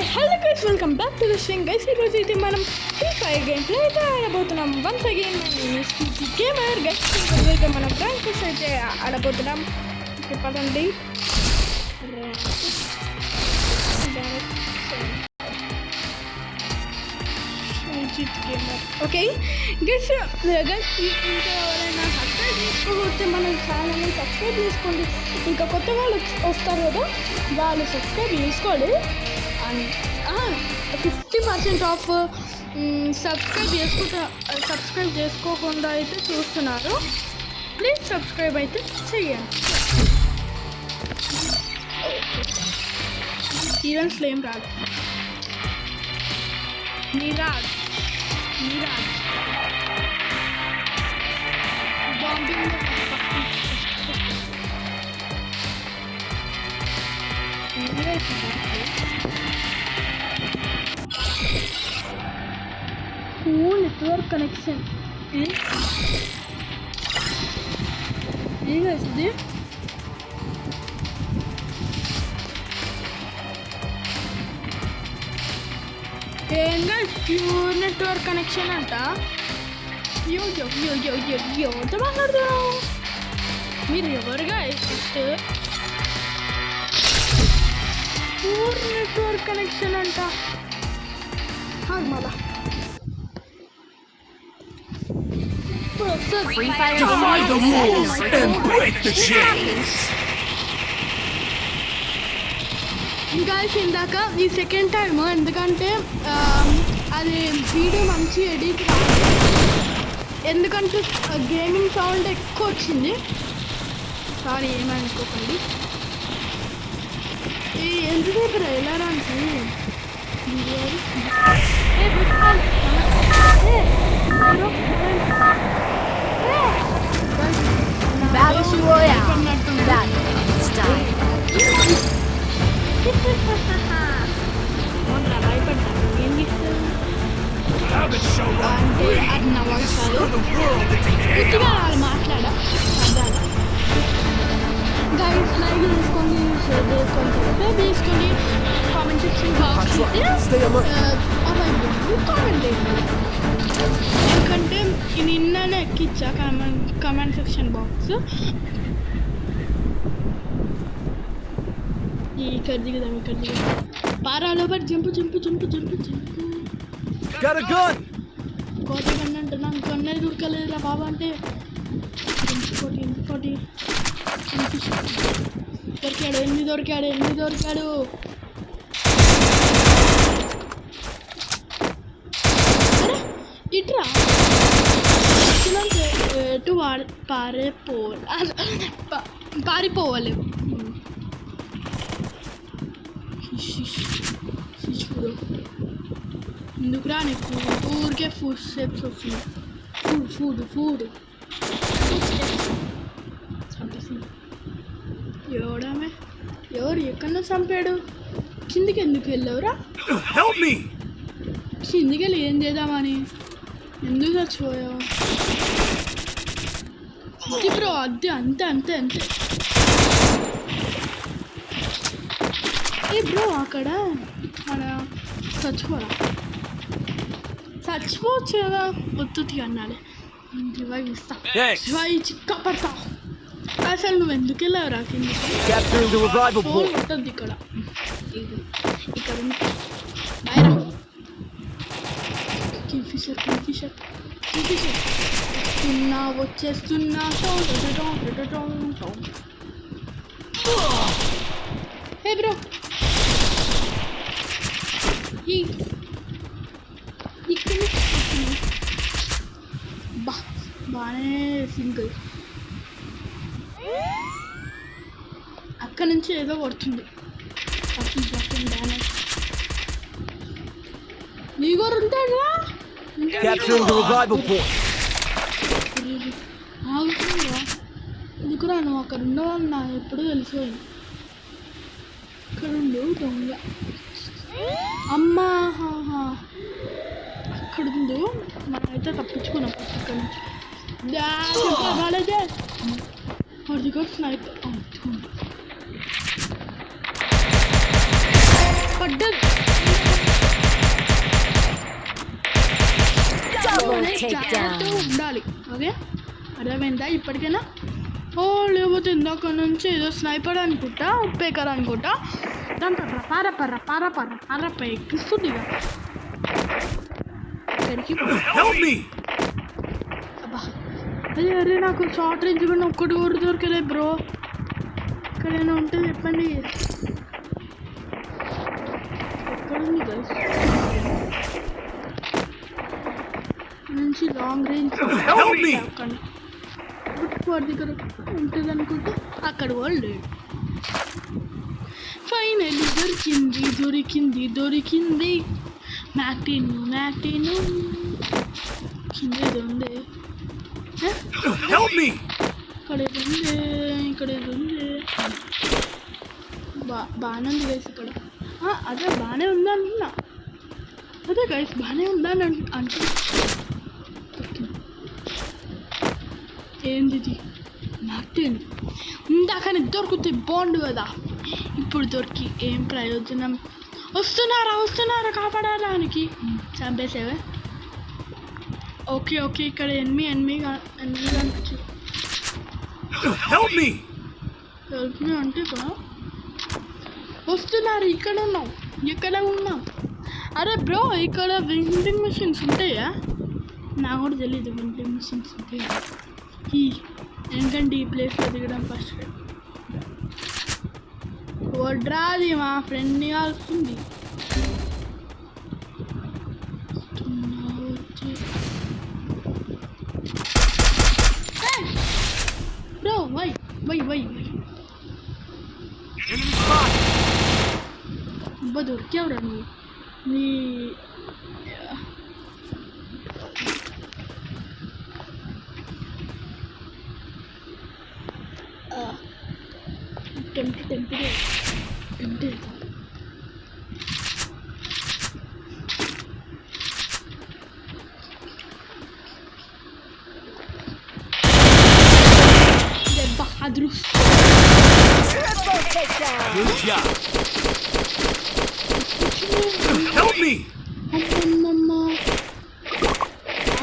Hello guys, welcome back to the stream guys. ఈరోజు అయితే మనం ఫ్రీ ఫైర్ గేమ్ ప్లే అయితే ఆడబోతున్నాం. వన్స్ అగైన్ గేమర్ గైస్, అయితే మనం ర్యాంక్ పుష్ అయితే ఆడబోతున్నాం. పదండి. ఓకే గైస్, ఇంకా ఎవరైనా సబ్స్క్రైబ్ చేసుకోకపోతే మన ఛానల్ని సబ్స్క్రైబ్ చేసుకోండి. ఇంకా కొత్త వాళ్ళు వస్తారు కదా, వాళ్ళు సబ్స్క్రైబ్ చేసుకోండి. అండ్ 50% ఆఫ్ సబ్స్క్రైబ్ చేసుకోకుండా అయితే చూస్తున్నారు. ప్లీజ్ సబ్స్క్రైబ్ అయితే చెయ్యండి. ఈవెంట్స్లో ఏం రాదు. నీరాజ్ బాంబింగ్ నెట్వర్క్ కనెక్షన్ ఏగా ఇది. ఏంగా ప్యూర్ నెట్వర్క్ కనెక్షన్ అంట. ఎవరితో మాట్లాడుతున్నావు మీరు? ఎవరుగా ప్యూర్ నెట్వర్క్ కనెక్షన్ అంట. మళ్ళా Defy the rules and break the chains. Guys, ఇందాక ఈ సెకండ్ టైం ఎందుకంటే అది వీడియో మంచి ఎడిట్, ఎందుకంటే గేమింగ్ సౌండ్ ఎక్కువ వచ్చింది. సారీ, ఏమనుకోకండి. ఎంతసేపు వెళ్ళడానికి అంటే అది నా వాయిస్ కాదు, పూర్తిగా వాళ్ళు మాట్లాడా. గైస్, లైక్ చేసుకోండి, షేర్ చేసుకోండి, సబ్స్క్రైబ్ చేసుకోండి, కామెంట్ సెక్షన్ బాక్స్ కామెంట్ చేయండి. ఎందుకంటే నిన్ననే ఎక్కిచ్చా కామెంట్ సెక్షన్ బాక్స్. ఇక్కడ దిగుదాం. పారాలో పడి జంపు. కోట కన్నా అంటే నాకు కన్నే దొరకలేదురా బాబా. అంటే ఇంకోటి దొరికాడు. ఎన్ని దొరికాడు. ఇట్రా ఎటు పారిపోవాలి. ఎందుకురా నీకు ఊరికే ఫుడ్ స్టెప్స్ వస్తుంది. ఫుడ్ చంపేసింది. ఎవరు ఎక్కడన్నా చంపాడు? కిందికి ఎందుకు వెళ్ళావురా? కిందికి వెళ్ళి ఏం చేద్దామని ఎందుకు చచ్చిపోయావు? బ్రో అద్దె అంతే. ఏ బ్రో, అక్కడ మన చచ్చిపోవచ్చు కదా, ఒత్తుగా అన్నాడు. రివైవ్ ఇస్తా, చిక్క పడతా. అసలు నువ్వు ఎందుకు వెళ్ళావురా కిందకి? ఉంటుంది ఇక్కడ కింగ్ఫిషర్ వచ్చేస్తున్నా. హే బ్రో, ఇక్కడ బాగానే సింగిల్. అక్కడ నుంచి ఏదో కొడుతుంది. నీగోరు ఉంటాడురా. ఎందుకురా నువ్వు అక్కడ ఉండవాలి? నా ఎప్పుడు తెలిసిపోయింది. ఇక్కడ ఉండు దొంగ. అమ్మా అక్కడ ఉండు. మనమైతే తప్పించుకున్నాం ఇక్కడ నుంచి. వాడి కూడా స్నైపర్ పడ్డది. జాగ్రత్తగా ఉండాలి. ఓకే, అర్థమైందా ఇప్పటికైనా? ఓ లేకపోతే ఇందాక నుంచి ఏదో స్నైపర్ అనుకుంటా, ఉప్పేకర్ అనుకుంటా, దాంతో పారప ఎక్కిస్తుంది ఇక. అబ్బా అదే అరే నాకు షార్ట్ రేంజ్ కూడా ఒక్కటి కూడా దొరకలే బ్రో. ఎక్కడైనా ఉంటే చెప్పండి. ఎక్కడుంది గైస్ నుంచి లాంగ్ రేంజ్ అక్కడ వాడి దగ్గర ఉంటుంది అనుకుంటే అక్కడ వాళ్ళు లేడు. ఫైనల్లీ దొరికింది మ్యాక్టీను కింద ఏదో ఉంది, ఇక్కడ ఏదో ఉంది. బాగానే ఉంది గైస్ ఇక్కడ. అదే బాగానే ఉందా అంటున్నా, అదే గైస్ బాగానే ఉందా అని అంటే ఏంది మ్యాక్టీన్ ఇందాకనే దొరికితే బాగుండు కదా, ఇప్పుడు దొరికి ఏం ప్రయోజనం? వస్తున్నారా కాపాడడానికి? చంపేసేవే. ఓకే ఇక్కడ ఎనిమి కనిపించు. హెల్ప్ మీ అంటే ఇక్కడ వస్తున్నారు. ఇక్కడ ఉన్నాం. అరే బ్రో ఇక్కడ వెండింగ్ మిషన్స్ ఉంటాయా? నాకు కూడా తెలీదు వెండింగ్ మిషన్స్ ఉంటాయా. ఎందుకంటే ఈ ప్లేస్లో దిగడం ఫస్ట్ వడ్రాది మా ఫ్రెండ్ని కాల్స్తుంది. బ్రో వై అబ్బా దొరికావురా నువ్వు. నీ టెంపుల్ అదృష్టం.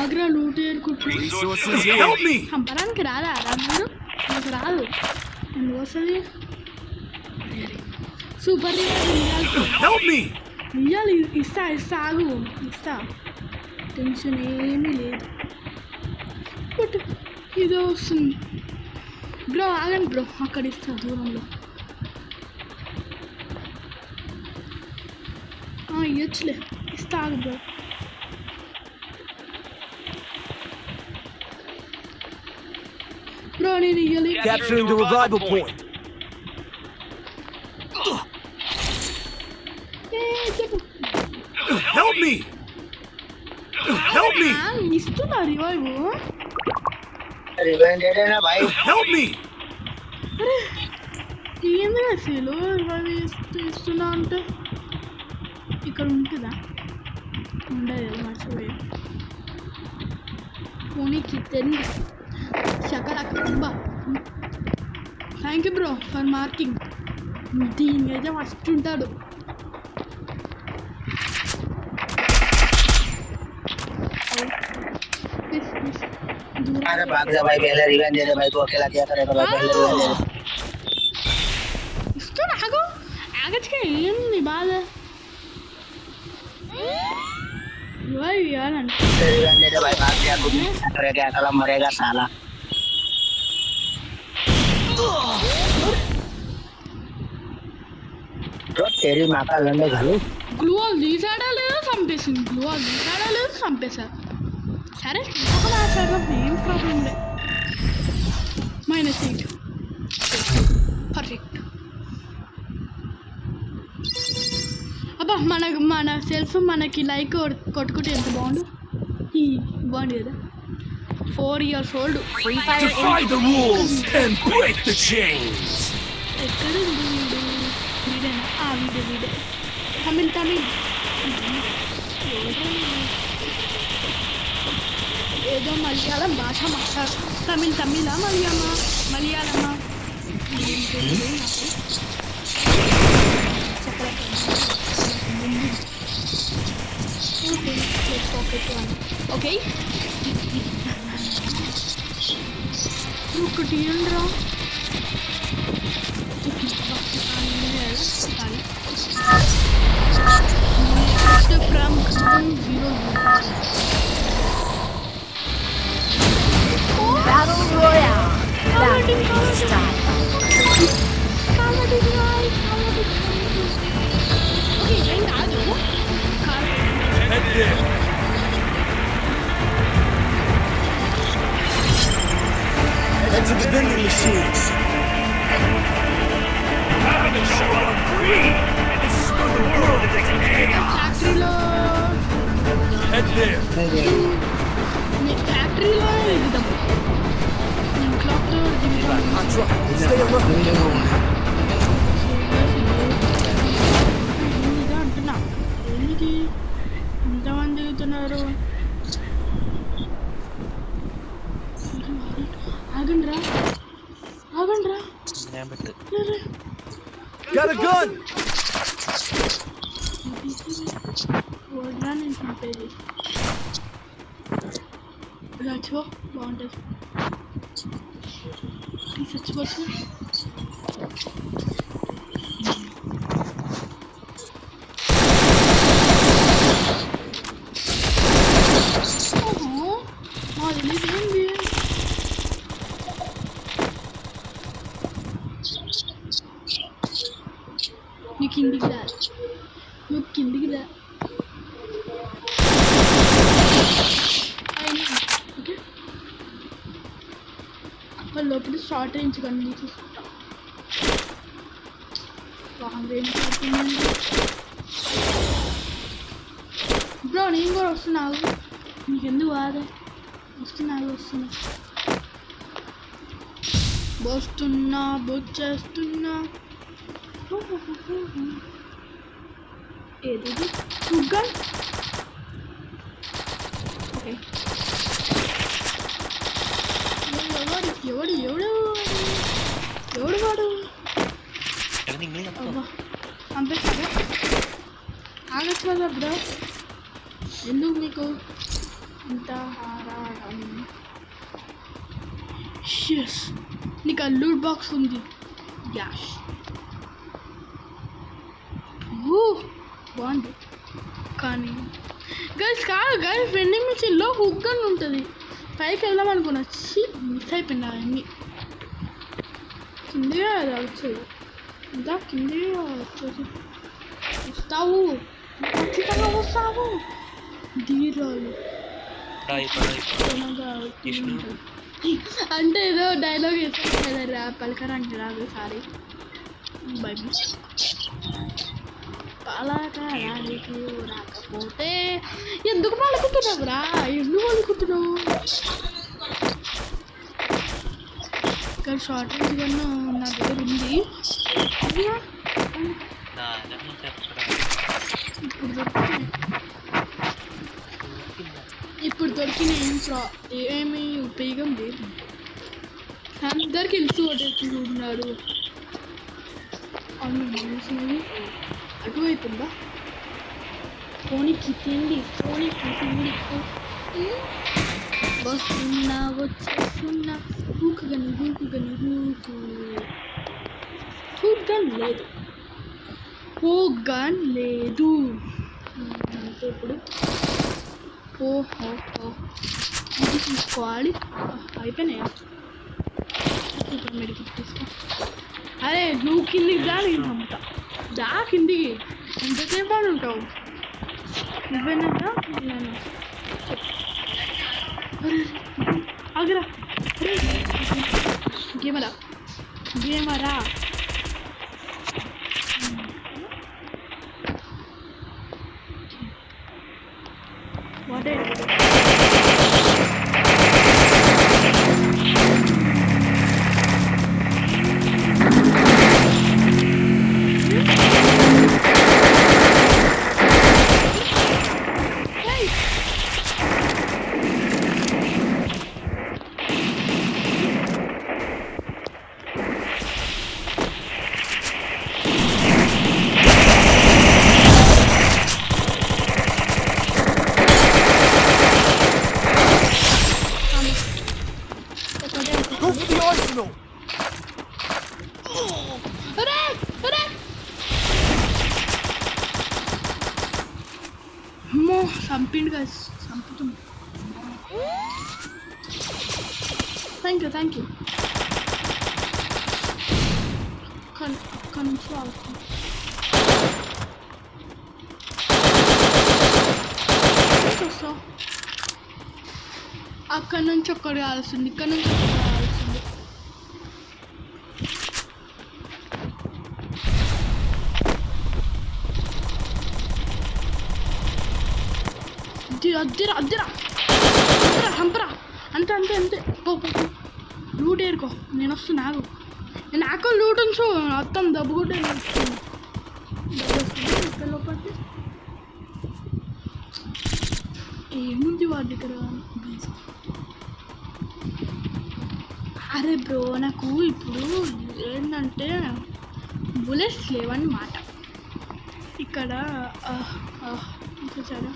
ఆగ్రా లూట్ ఏరుకుంటుంది. చంపడానికి రాదా మీరు? నాకు రాదు. ఎందుకు వస్తుంది? సూపర్ ఇయ్యాలి. ఇస్తా ఆగు ఇస్తా. టెన్షన్ ఏమీ లేదు. బట్ ఇదో వస్తుంది బ్రో. ఆగండి బ్రో, అక్కడ ఇస్తా దూరంలో. ఇవ్వచ్చులే, ఇస్తా ఆగు బ్రో. బ్రో నేను ఇయ్యాలి. Capturing the revival point. Help me! ఇస్తున్నా రివైవ్. Help me! ఏంది అసలు రివైవ్ ఇస్తున్నా అంటే ఇక్కడ ఉంటుందా? ఉండదు, మర్చిపోయి పోనీకి తెలియదు. శకలక్క. Thank you bro for marking. దీని అయితే ఫస్ట్ ఉంటాడు. अरे भाग जा भाई, पहले रिवेंज दे दे भाई, तू अकेला क्या करेगा भाई, पहले रिवेंज दे दे. इसको आगो आगच के ఏంది బాధ? भाई यार रिवेंज दे दे भाई, भाग जा, तू करेगा अकेला मरेगा साला. तो तेरी माँ का लंडे घालू. గ్లూవాల్ తీసాడలేదు చంపేశా. సరే ఏం ప్రాబ్లం లేదు. -8 పర్ఫెక్ట్. అబ్బా మన సెల్ఫ్ మనకి లైక్ కొట్టుకుంటే ఎంత బాగుండు. బాగుంది కదా. 4 years old. Defy the rules and break the chains. ఎక్కడ వీడేనా? వీడే తమిళ్ ఏదో మలయాళం భాష మాట్లాడు. తమిళ మలయాళమా ఓకే. ఒకటి ఏంట్రా from 0 Battle Royale. Battle style. Head there. Head to the vending machines. Time to show up free and destroy the world into chaos. ఫ్యాక్టరీలో Head there. ఫ్యాక్టరీలో ఎగుదాం క్లాక్తో I'll try. Stay alert. అంటున్నా ఏంటి ఎంతమంది దిగుతున్నారు ఆగండ్రా ఆగండ్రా Got a gun. వడ్రా నేను చంపేది చచ్చిపో బాగుంటుంది చచ్చిపోవచ్చు మా తెలియదేంది నువ్వు కిందికి రా నువ్వు కిందికి రా ఓకే లోపల షార్ట్ రేంజ్ కానీ చూసుకుంటా లాంగ్ రేంజ్ బ్రో నేను కూడా వస్తున్నావు నీకెందుకు బాధ వస్తున్నా బొచ్చేస్తున్నా ఏది చుగ్గా ఓకే ఎవడు వాడు అబ్బా పంపిస్తారా ఆగచ్చు కదా బ్రో ఎందుకు మీకు ఇంత హారాడం షెస్ నీకు ఆ లూట్ బాక్స్ ఉంది యాష్ బాగుంది కానీ గైస్ వెండింగ్ మిషన్లో హుక్ గన్ ఉంటుంది పైకి వెళ్దాం అనుకున్నా మిస్ అయిపోయినా అన్నీ కిందిగా అది వచ్చేది ఇంకా కిందిగా వచ్చేసి వస్తావు ఖచ్చితంగా వస్తావు ధీరాలు అంటే ఏదో డైలాగ్ వేస్తాను కదా రా పలకరంటే రాదు సారీ బై పలకరానికి రాకపోతే ఎందుకు పలుకుతున్నావు రా ఎందుకు పలుకుతున్నావు ఇక్కడ షార్ట్ రేంజ్ కన్నా నా దగ్గర ఉంది ఇప్పుడు దొరికిన ఏమీ ఉపయోగం లేదు అందరికి తెలిసి కొట్టేస్తున్నారు అవును అటువైపుందా ఫోన్కి తిండి వస్తున్నా వచ్చేస్తున్నా హూకుగని హూగన్ లేదు అంటే ఇప్పుడు ఓహో ఇది తీసుకోవాలి అయిపోయినాయా మెడికల్ తీసుకో అరే నువ్వు కిందికి రా నేను పంపుతా దా కిందికి ఎంతసేపు అని ఉంటావు నువ్వేనా ఆగరా గేమరా వాటే చంపిండు కదా, చంపుతుంది. థ్యాంక్ యూ అక్కడ నుంచి ఆడుతుంది. వస్తా అక్కడ నుంచి ఒక్కడు కాల్సింది, ఇక్కడ నుంచి ఒక్కడు కాల్సింది. అద్దిరా చంపరా, అంతే పో లూట్ ఏరుకో. నేను వస్తున్నా, నాకు లూట్ ఉంచు, మొత్తం దబ్బుకుంటే ఇక్కడ లోపలికి ఏముంది వాడి దగ్గర. అరే బ్రో, నాకు ఇప్పుడు ఏంటంటే బుల్లెట్స్ లేవన్నమాట. ఇక్కడ చూసారా,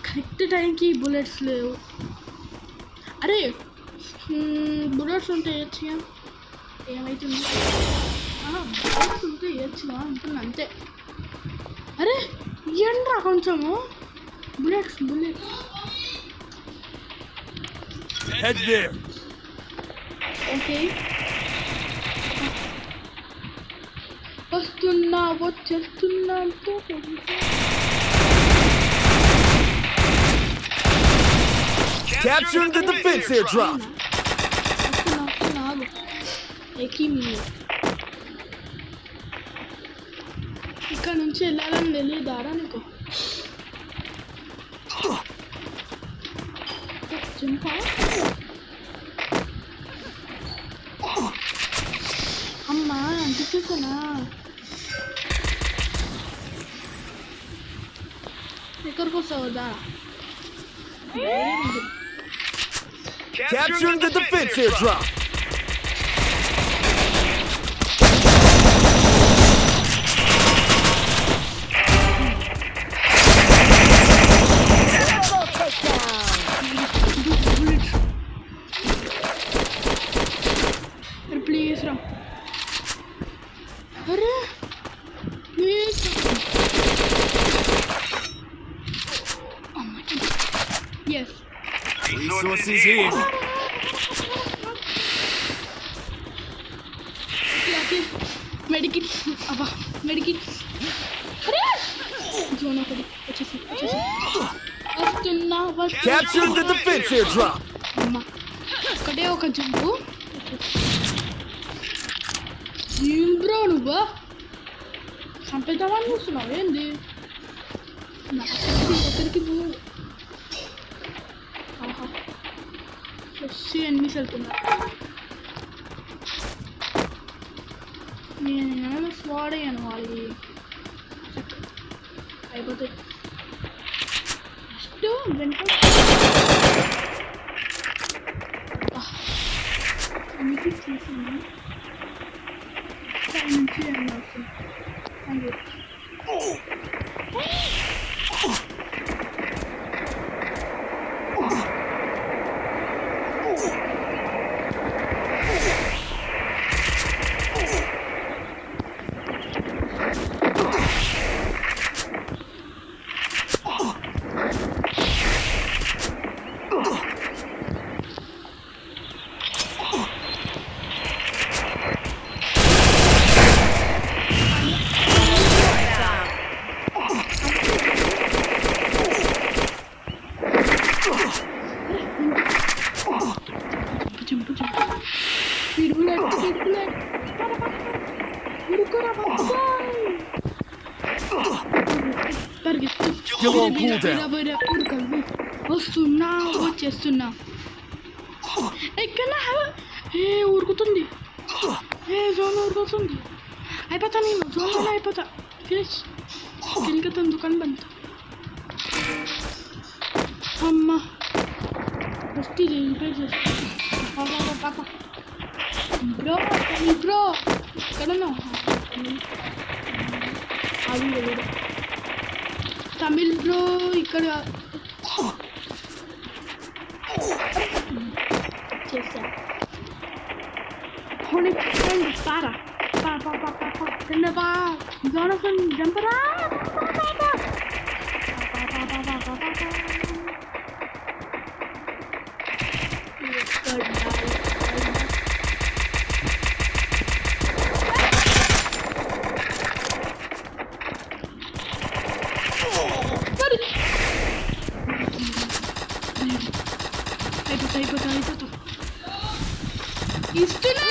కరెక్ట్ టైంకి బుల్లెట్స్ లేవు. అరే బుల్లెట్స్ ఉంటే వేయచ్చుగా, ఏమవుతుంది? బుల్లెట్స్ ఉంటే వేయచ్చుగా అంటున్నా, అంతే. అరే ఇయ్యండ్రా కొంచెము బుల్లెట్స్. Head there. ఓకే, వచ్చేస్తున్నా. Capturing the defense airdrop. ఇక్కడ నుంచి వెళ్ళాలని తెలియదారా నీకు? అమ్మా అంటున్నా, ఎక్కడికి వస్తావు దా. Capturing the defense airdrop. Double takedown. Please రా. అరే please. Yes, Resources here. Medikit. అబ్బా మెడికిట్. అరే జోన్ ఒకటి వచ్చేసి వస్తున్నా. Capturing the defense airdrop. అమ్మా ఒకటే ఒక జంపు. ఏం బ్రో నువ్వు చంపేద్దామని చూస్తున్నావు ఏంది? దగ్గరికి పో. ఆహా వచ్చి ఎన్నిస్ వెళ్తున్నారు. నేను స్వాడ్ అయ్యాను వాళ్ళకి. అయిపోతాయి ఫస్ట్ వెంట అన్నిటి చేసాను. నుంచి అని వస్తుంది. వస్తున్నా వచ్చేస్తున్నా. ఎక్కడ ఊరుకుతుంది, జోన్ ఊరుకుతుంది. అయిపోతా నేను జోన్లో అయిపోతా. ఫినిష్ కెలికతాను దుకాణం బంత. అమ్మ ఫస్ట్ ఇది రిపేర్ చేస్తా. పాప బ్రో బ్రో ఎక్కడన్నా అది తమిళ్ బ్రో ఇక్కడ చేసా. పారా జంపరా అయిపోతా ఇస్తున్నా.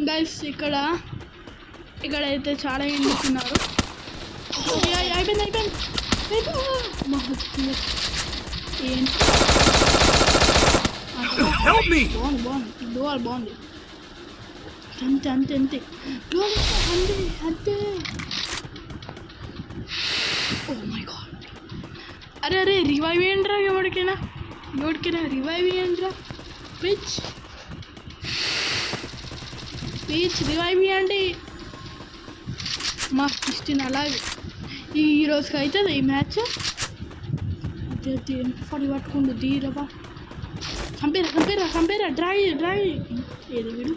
గైస్ ఇక్కడైతే చాలా ఎండుతున్నారు. అయిపోయింది ఏంటి Help me! బాగుంది అంతే ఓ మై గాడ్. అరే రివైవ్ చేయండిరా ఎవరికైనా రివైవ్ చేయండిరా. ప్లీజ్ రివైవ్ చేయండి. మా క్రిస్టిన్ అలాగే ఈ రోజుకి అవుతుంది ఈ మ్యాచ్. ఫడి పట్టుకుండు ధీరవా. చంపేరా డ్రై ఏడు వీడు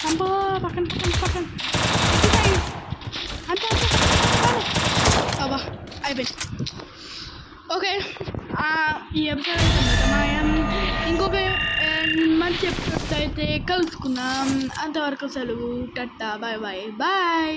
చంపా పక్కన అంతే అబ్బా అయిపోయింది. ఓకే ఈ ఎపిసోడ్ ఇంకొక మంచి ఎపిసోడ్స్ అయితే కలుసుకుందాం. అంతవరకు సెలవు. టట్టా బాయ్.